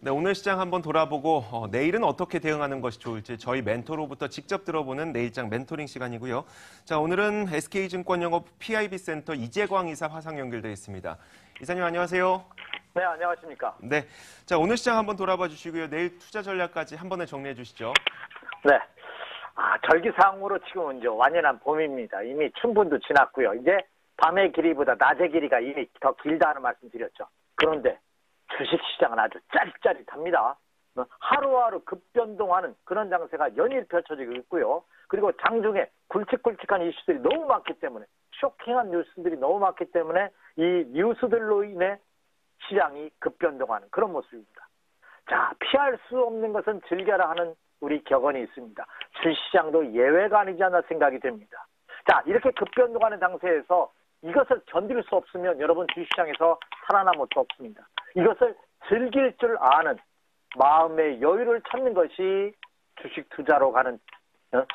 네, 오늘 시장 한번 돌아보고 내일은 어떻게 대응하는 것이 좋을지 저희 멘토로부터 직접 들어보는 내일장 멘토링 시간이고요. 자, 오늘은 SK증권영업 PIB센터 이재광 이사 화상 연결되어 있습니다. 이사님 안녕하세요. 네, 안녕하십니까. 네, 자 오늘 시장 한번 돌아봐 주시고요. 내일 투자 전략까지 한 번에 정리해 주시죠. 네. 절기상으로 지금은 이제 완연한 봄입니다. 이미 춘분도 지났고요. 이제 밤의 길이보다 낮의 길이가 이미 더 길다는 말씀 드렸죠. 그런데 주식시장은 아주 짜릿짜릿합니다. 하루하루 급변동하는 그런 장세가 연일 펼쳐지고 있고요. 그리고 장중에 굵직굵직한 이슈들이 너무 많기 때문에, 쇼킹한 뉴스들이 너무 많기 때문에 이 뉴스들로 인해 시장이 급변동하는 그런 모습입니다. 자, 피할 수 없는 것은 즐겨라 하는 우리 격언이 있습니다. 주식시장도 예외가 아니지 않나 생각이 됩니다. 자, 이렇게 급변동하는 장세에서 이것을 견딜 수 없으면 여러분 주식시장에서 살아남을 수 없습니다. 이것을 즐길 줄 아는 마음의 여유를 찾는 것이 주식 투자로 가는,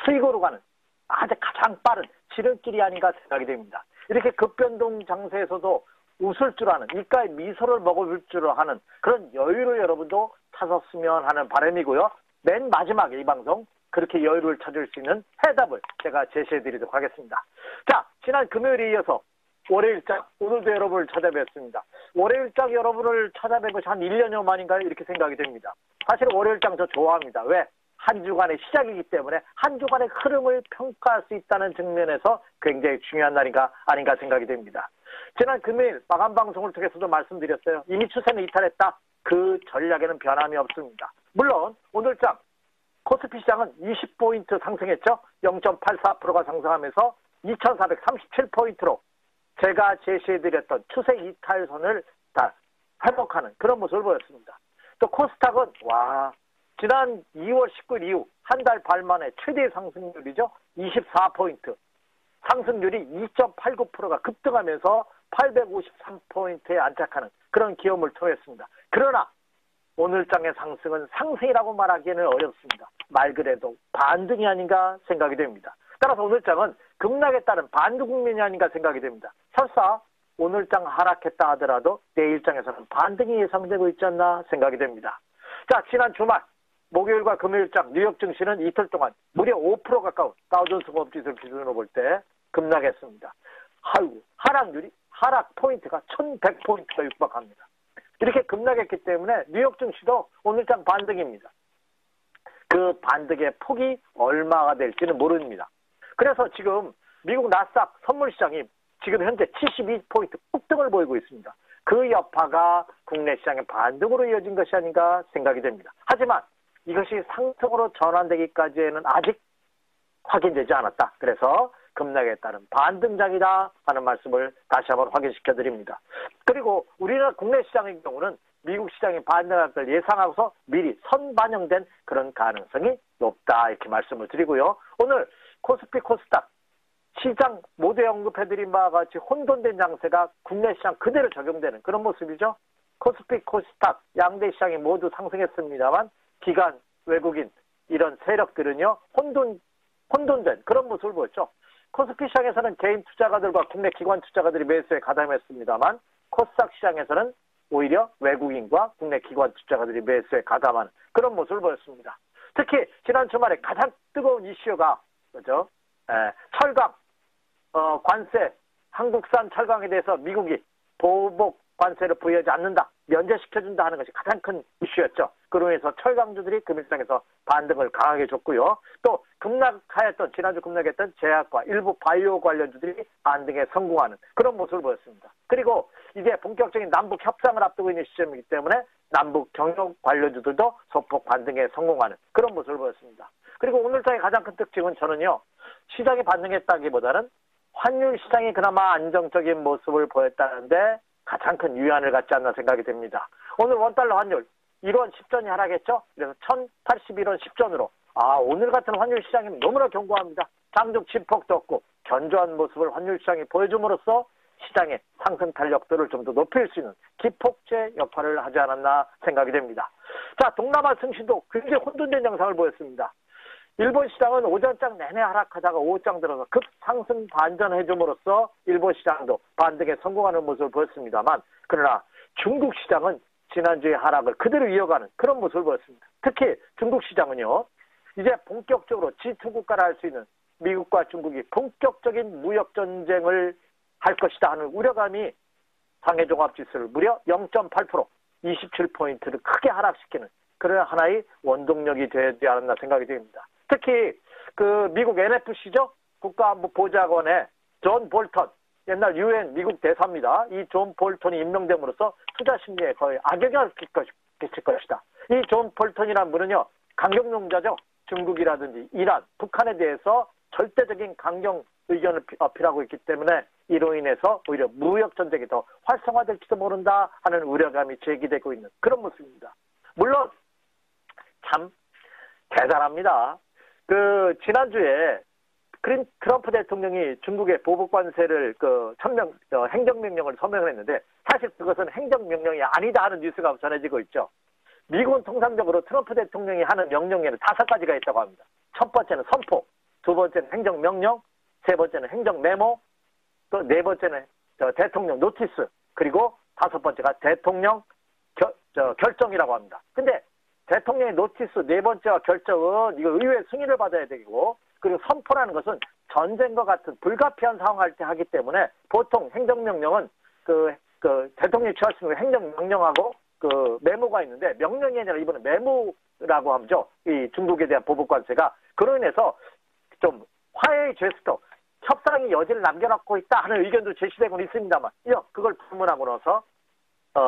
수익으로 가는 아주 가장 빠른 지름길이 아닌가 생각이 됩니다. 이렇게 급변동 장세에서도 웃을 줄 아는, 입가에 미소를 먹을 줄 아는 그런 여유를 여러분도 찾았으면 하는 바람이고요. 맨 마지막에 이 방송 그렇게 여유를 찾을 수 있는 해답을 제가 제시해드리도록 하겠습니다. 자, 지난 금요일에 이어서 월요일장 오늘도 여러분을 찾아뵙습니다. 월요일장 여러분을 찾아뵌 것이 한 1년여 만인가요? 이렇게 생각이 됩니다. 사실 월요일장 저 좋아합니다. 왜? 한 주간의 시작이기 때문에 한 주간의 흐름을 평가할 수 있다는 측면에서 굉장히 중요한 날인가 아닌가 생각이 됩니다. 지난 금요일 마감 방송을 통해서도 말씀드렸어요. 이미 추세는 이탈했다. 그 전략에는 변함이 없습니다. 물론 오늘장 코스피 시장은 20포인트 상승했죠. 0.84%가 상승하면서 2437포인트로 제가 제시해드렸던 추세 이탈선을 다 회복하는 그런 모습을 보였습니다. 또 코스닥은 지난 2월 19일 이후 한 달 반 만에 최대 상승률이죠. 24포인트. 상승률이 2.89%가 급등하면서 853포인트에 안착하는 그런 기염을 토했습니다. 그러나 오늘장의 상승은 상승이라고 말하기에는 어렵습니다. 말 그대로 반등이 아닌가 생각이 됩니다. 따라서 오늘장은 급락에 따른 반등 국면이 아닌가 생각이 됩니다. 설사 오늘장 하락했다 하더라도 내일장에서는 반등이 예상되고 있지 않나 생각이 됩니다. 자, 지난 주말 목요일과 금요일장 뉴욕 증시는 이틀 동안 무려 5% 가까운 다우존스 공업지수 기준으로 볼 때 급락했습니다. 하락 포인트가 1100포인트가 육박합니다. 이렇게 급락했기 때문에 뉴욕 증시도 오늘장 반등입니다. 그 반등의 폭이 얼마가 될지는 모릅니다. 그래서 지금 미국 나스닥 선물시장이 지금 현재 72포인트 폭등을 보이고 있습니다. 그 여파가 국내 시장의 반등으로 이어진 것이 아닌가 생각이 됩니다. 하지만 이것이 상승으로 전환되기까지는 아직 확인되지 않았다. 그래서 급락에 따른 반등장이다 하는 말씀을 다시 한번 확인시켜 드립니다. 그리고 우리나라 국내 시장의 경우는 미국 시장이 반등할 걸 예상하고서 미리 선반영된 그런 가능성이 높다 이렇게 말씀을 드리고요. 오늘 코스피 코스닥 시장 모두에 언급해드린 바와 같이 혼돈된 장세가 국내 시장 그대로 적용되는 그런 모습이죠. 코스피 코스닥 양대 시장이 모두 상승했습니다만 기관 외국인 이런 세력들은요 혼돈된 그런 모습을 보였죠. 코스피 시장에서는 개인 투자가들과 국내 기관 투자가들이 매수에 가담했습니다만 코스닥 시장에서는 오히려 외국인과 국내 기관 투자가들이 매수에 가담하는 그런 모습을 보였습니다. 특히 지난 주말에 가장 뜨거운 이슈가 철강 관세, 한국산 철강에 대해서 미국이 보복 관세를 부여하지 않는다, 면제시켜준다 하는 것이 가장 큰 이슈였죠. 그로 인해서 철강주들이 금일장에서 반등을 강하게 줬고요. 또 지난주 급락했던 제약과 일부 바이오 관련주들이 반등에 성공하는 그런 모습을 보였습니다. 그리고 이제 본격적인 남북 협상을 앞두고 있는 시점이기 때문에 남북 경영 관련주들도 소폭 반등에 성공하는 그런 모습을 보였습니다. 그리고 오늘장의 가장 큰 특징은 저는요, 시장이 반등했다기보다는 환율 시장이 그나마 안정적인 모습을 보였다는데 가장 큰 위안을 갖지 않나 생각이 됩니다. 오늘 원달러 환율 1원 10전이 하락했죠. 그래서 1081원 10전으로 오늘 같은 환율 시장이 너무나 견고합니다. 장중 진폭도 없고 견조한 모습을 환율 시장이 보여줌으로써 시장의 상승 탄력도를 좀 더 높일 수 있는 기폭제 역할을 하지 않았나 생각이 됩니다. 자, 동남아 증시도 굉장히 혼돈된 양상을 보였습니다. 일본 시장은 오전장 내내 하락하다가 오후장 들어서 급상승 반전해줌으로써 일본 시장도 반등에 성공하는 모습을 보였습니다만, 그러나 중국 시장은 지난주의 하락을 그대로 이어가는 그런 모습을 보였습니다. 특히 중국 시장은요. 이제 본격적으로 G2 국가를 할 수 있는 미국과 중국이 본격적인 무역 전쟁을 할 것이다 하는 우려감이 상해 종합지수를 무려 0.8%, 27포인트를 크게 하락시키는 그런 하나의 원동력이 되지 않았나 생각이 됩니다. 특히 그 미국 NFC죠? 국가안보보좌관의 존 볼턴, 옛날 UN 미국 대사입니다. 이 존 볼턴이 임명됨으로써 투자 심리에 거의 악영향을 끼칠 것이다. 이 존 볼턴이라는 분은요, 강경론자죠. 중국이라든지 이란, 북한에 대해서 절대적인 강경 의견을 어필하고 있기 때문에 이로 인해서 오히려 무역 전쟁이 더 활성화될지도 모른다 하는 우려감이 제기되고 있는 그런 모습입니다. 물론 참 대단합니다. 그 지난주에 트럼프 대통령이 중국의 보복 관세를 행정명령을 서명을 했는데 사실 그것은 행정명령이 아니다 하는 뉴스가 전해지고 있죠. 미국은 통상적으로 트럼프 대통령이 하는 명령에는 5가지가 있다고 합니다. 첫 번째는 선포, 두 번째는 행정명령, 세 번째는 행정메모, 또 네 번째는 대통령 노티스, 그리고 다섯 번째가 대통령 결정이라고 합니다. 근데 대통령의 노티스 네 번째와 결정은 이거 의회 승인을 받아야 되고, 그리고 선포라는 것은 전쟁과 같은 불가피한 상황할 때 하기 때문에 보통 행정명령은 대통령이 취할 수 있는 행정명령하고 그 메모가 있는데 명령이 아니라 이번에 메모라고 하죠. 이 중국에 대한 보복 관세가. 그로 인해서 좀 화해의 제스처, 협상의 여지를 남겨놓고 있다 하는 의견도 제시되고는 있습니다만, 그걸 불문하고 나서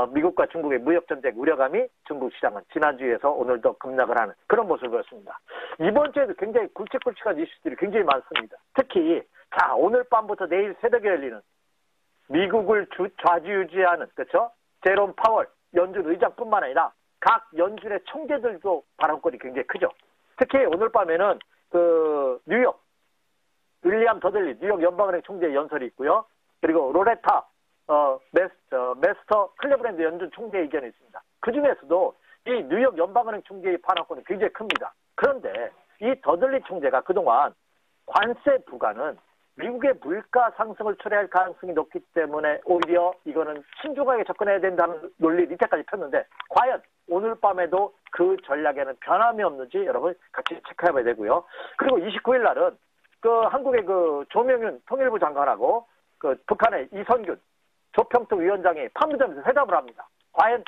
미국과 중국의 무역전쟁 우려감이 중국 시장은 지난주에서 오늘도 급락을 하는 그런 모습을 보였습니다. 이번 주에도 굉장히 굵직굵직한 이슈들이 굉장히 많습니다. 특히 오늘 밤부터 내일 새벽에 열리는 미국을 좌지우지하는, 그렇죠? 제롬 파월 연준 의장뿐만 아니라 각 연준의 총재들도 발언권이 굉장히 크죠. 특히 오늘 밤에는 뉴욕 윌리엄 더들리 뉴욕 연방은행 총재의 연설이 있고요. 그리고 로레타 메스터 클레브랜드 연준 총재의 의견이 있습니다. 그 중에서도 이 뉴욕 연방은행 총재의 발언권이 굉장히 큽니다. 그런데 이 더들리 총재가 그동안 관세 부과는 미국의 물가 상승을 초래할 가능성이 높기 때문에 오히려 이거는 신중하게 접근해야 된다는 논리를 이때까지 폈는데, 과연 오늘 밤에도 그 전략에는 변함이 없는지 여러분 같이 체크해봐야 되고요. 그리고 29일 날은 한국의 조명윤 통일부 장관하고 북한의 이선균 조평통 위원장이 판문점에서 회담을 합니다. 과연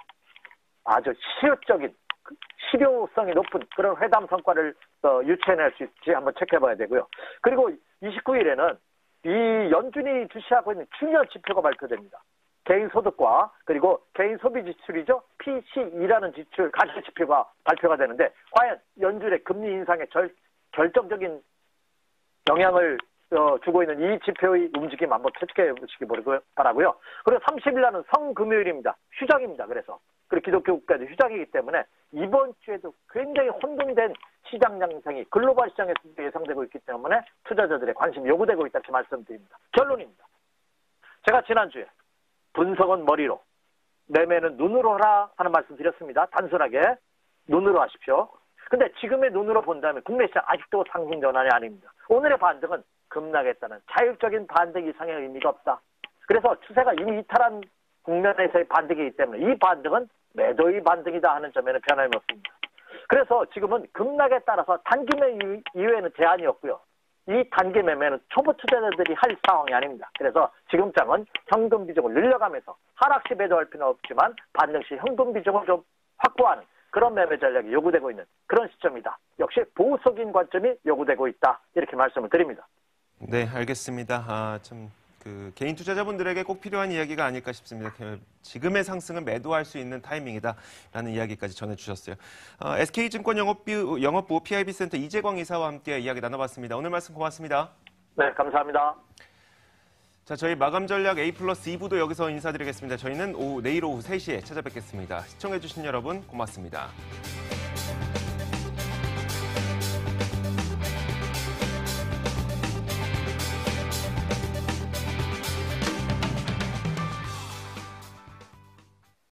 아주 실효성이 높은 그런 회담 성과를 유추해낼 수 있을지 한번 체크해봐야 되고요. 그리고 29일에는 이 연준이 주시하고 있는 중요한 지표가 발표됩니다. 개인 소득과 그리고 개인 소비 지출이죠. PCE라는 가치 지표가 발표가 되는데, 과연 연준의 금리 인상에 결정적인 영향을 주고 있는 이 지표의 움직임 한번 체크해 보시기 바라고요. 그리고 30일 날은 성금요일입니다. 휴장입니다. 그리고 기독교 국가도 휴장이기 때문에 이번 주에도 굉장히 혼돈된 시장 양상이 글로벌 시장에서 예상되고 있기 때문에 투자자들의 관심이 요구되고 있다, 이렇게 말씀드립니다. 결론입니다. 제가 지난주에 분석은 머리로, 매매는 눈으로 하라 하는 말씀 드렸습니다. 단순하게 눈으로 하십시오. 근데 지금의 눈으로 본다면 국내 시장 아직도 상승 전환이 아닙니다. 오늘의 반등은 급락했다는 자율적인 반등 이상의 의미가 없다. 그래서 추세가 이미 이탈한 국면에서의 반등이기 때문에 이 반등은 매도의 반등이다 하는 점에는 변함이 없습니다. 그래서 지금은 급락에 따라서 단기 매매 이외에는 제한이 없고요. 이 단기 매매는 초보 투자자들이 할 상황이 아닙니다. 그래서 지금 장은 현금 비중을 늘려가면서 하락시 매도할 필요는 없지만 반등 시 현금 비중을 좀 확보하는 그런 매매 전략이 요구되고 있는 그런 시점이다. 역시 보수적인 관점이 요구되고 있다. 이렇게 말씀을 드립니다. 네, 알겠습니다. 개인 투자자분들에게 꼭 필요한 이야기가 아닐까 싶습니다. 지금의 상승은 매도할 수 있는 타이밍이다라는 이야기까지 전해주셨어요. SK증권 영업부 PIB센터 이재광 이사와 함께 이야기 나눠봤습니다. 오늘 말씀 고맙습니다. 네, 감사합니다. 자, 저희 마감 전략 A+ 2부도 여기서 인사드리겠습니다. 저희는 내일 오후 3시에 찾아뵙겠습니다. 시청해주신 여러분 고맙습니다.